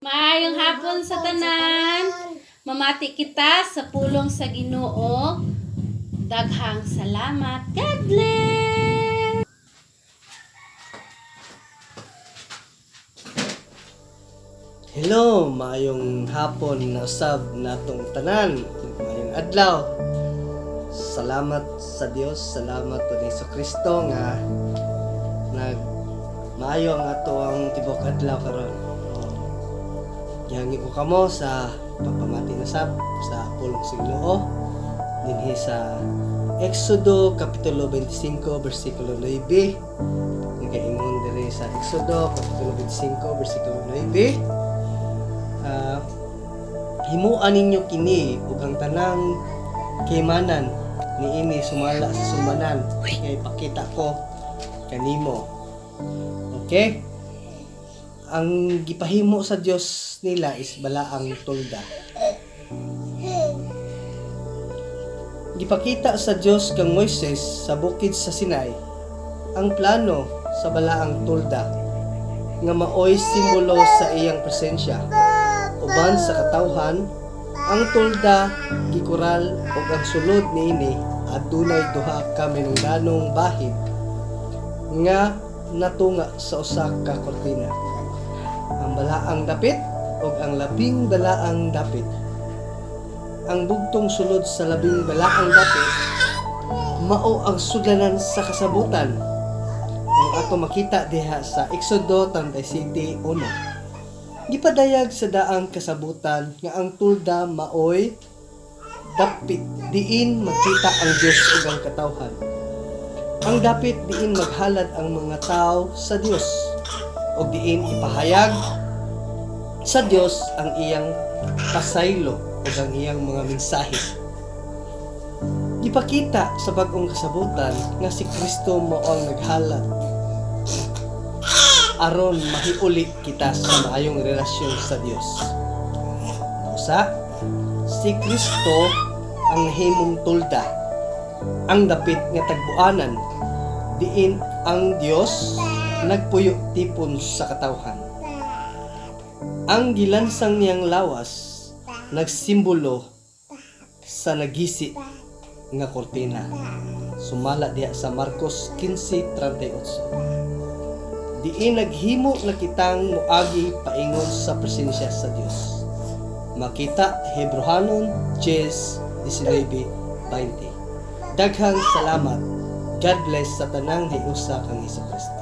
Maayong hapon sa tanan. Mamati kita sa pulong sa Ginoo. Daghang salamat. God bless. Hello, maayong hapon na usab natong tanan. Maayong adlaw. Salamat sa Dios, salamat po ni Kristo nga maayo ang ato ang tibok adlaw karon. Gihangi ko kamo sa pagpamati na sa pulong sa Ginoo dinhi sa Exodo kapitulo 25 bersikulo 9. Nagaingon diri sa Exodo kapitulo 25 bersikulo 9. Himuan ninyo kini ug ang tanang kaymanan niini sumala sa sumbanan kay ipakita ko kanimo. Okay? Ang gipahimo sa Dios nila is balaang tolda. Gipakita sa Dios kang Moises sa bukid sa Sinai ang plano sa balaang tolda nga maoy simbolo sa iyang presensya. Uban sa katawhan, ang tolda gikural ug ang sulod niini adunay duha ka minungdanong bahid nga natunga sa usa ka kortina. Ang balaang dapit ug ang labing balaang dapit. Ang bugtong sulod sa labing balaang dapit mao ang sudlanan sa kasabutan. Ang ato makita diha sa Exodo 37:1. Gipadayag sa daang kasabutan nga ang tulda maoy dapit diin magkita ang Dios ug ang katawhan. Ang dapit diin maghalad ang mga tao sa Dios ug diin ipahayag sa Dios ang iyang pasaylo ug ang iyang mga mensahe. Gipakita sa bag-ong kasabutan nga si Kristo mao ang naghalad aron mahiuli kita sa maayong relasyon sa Dios. Usa, si Kristo ang himong tulda, ang dapit nga tagbuanan, diin ang Dios nagpuyo tipon sa katawhan. Ang gilansang niyang lawas nagsimbolo sa nagisi nga kortina. Sumala diha sa Marcos 15:38. Diin naghimo na kitang moagi paingon sa presensya sa Dios. Makita Hebrehanon 10:19-20. Daghang salamat. God bless sa tanang hiusa kang Hesus Kristo.